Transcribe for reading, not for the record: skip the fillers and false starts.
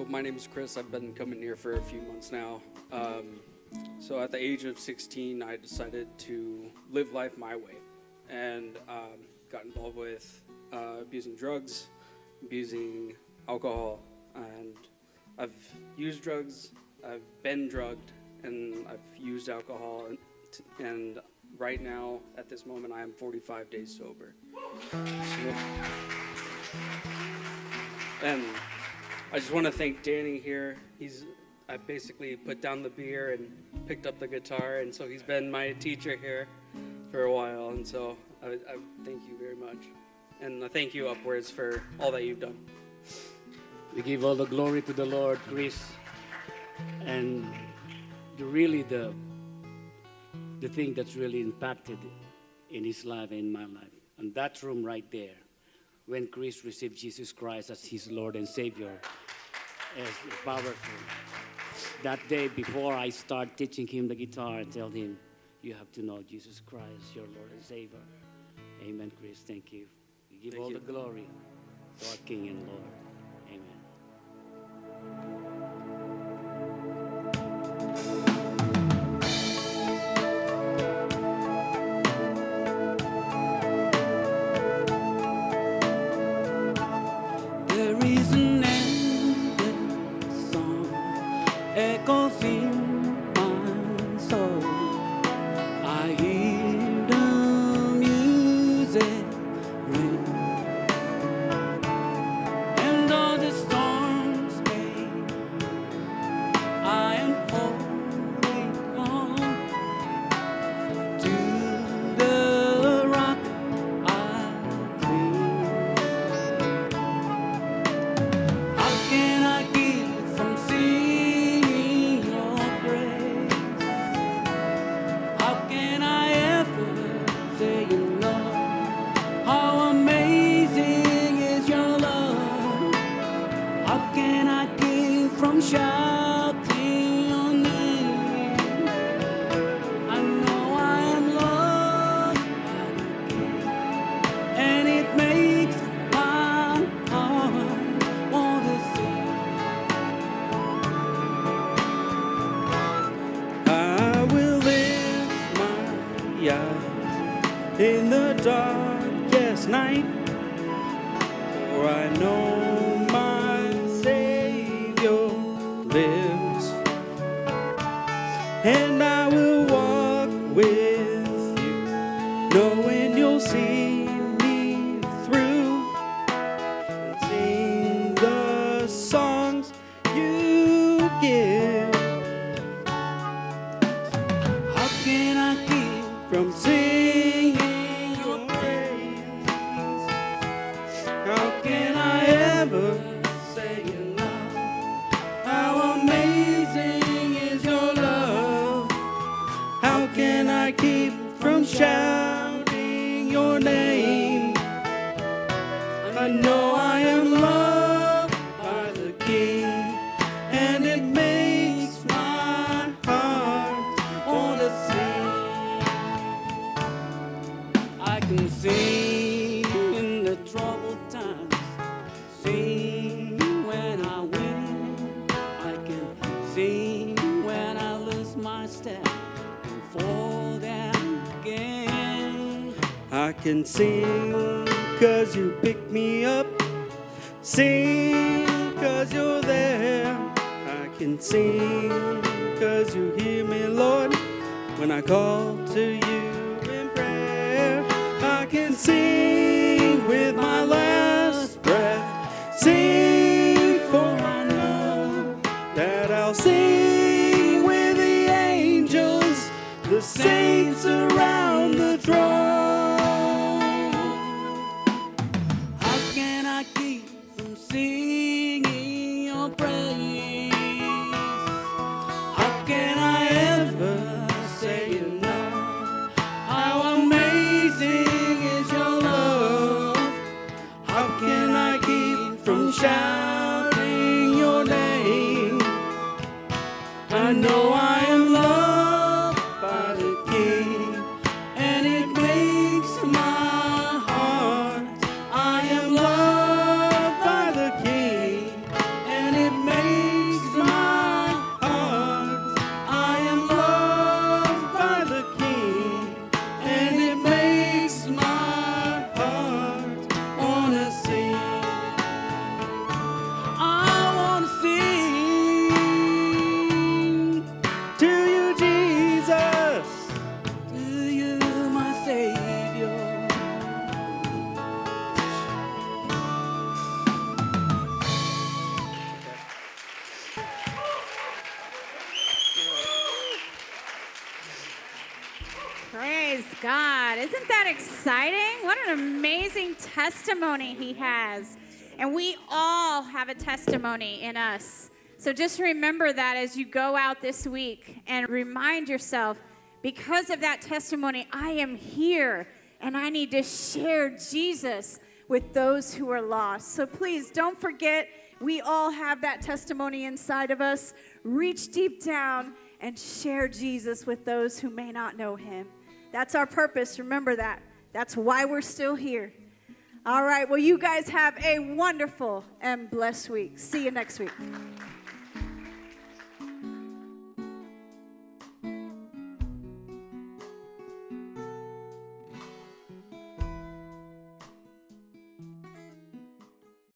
So my name is Chris. I've been coming here for a few months now. So at the age of 16, I decided to live life my way and got involved with abusing drugs, abusing alcohol, and I've used drugs, I've been drugged, and I've used alcohol, and right now, at this moment, I am 45 days sober. And I just want to thank Danny here. I basically put down the beer and picked up the guitar, and so he's been my teacher here for a while, and so I thank you very much. And I thank you, Upwards, for all that you've done. We give all the glory to the Lord, Chris. And the thing that's really impacted in his life and in my life, and that room right there, when Chris received Jesus Christ as his Lord and Savior, is powerful. That day before I start teaching him the guitar, I tell him, you have to know Jesus Christ, your Lord and Savior. Amen, Chris. Thank you. We give all the glory to our King and Lord. Amen. There is an endless song echoes in my soul. I hear the music ring, and all the storms fade. I am holding on to the rock I cling. How can I keep from singing your praise? How can I ever say enough? How amazing is your love? How can I keep from shouting your name? I know I am loved by the King, and it makes my heart want to sing. I will lift my eyes in the darkest night, for I know my Savior lives, and I will walk with you, knowing you'll see me through, and sing the songs you give. How can I keep From singing your praise, how can I ever say enough? How amazing is your love? How can I keep from shouting your name? I know I am loved by the King, and it makes my heart want to sing. I can sing in the troubled times, sing when I win. I can sing when I lose my step and fall down again. I can sing 'cause you pick me up, sing 'cause you're there. I can sing 'cause you hear me, Lord, when I call to you in prayer. I can sing with my last breath, sing for I know that I'll sing with the angels, the saints around the throne. How can I keep from singing your praise? How can I ever say enough? How amazing is your love? How can I keep from shouting your name? I know I am loved by the King, and it makes my heart. I am loved by the King, and it makes God. Isn't that exciting? What an amazing testimony he has. And we all have a testimony in us. So just remember that as you go out this week and remind yourself, because of that testimony, I am here and I need to share Jesus with those who are lost. So please don't forget, we all have that testimony inside of us. Reach deep down and share Jesus with those who may not know him. That's our purpose. Remember that. That's why we're still here. All right. Well, you guys have a wonderful and blessed week. See you next week.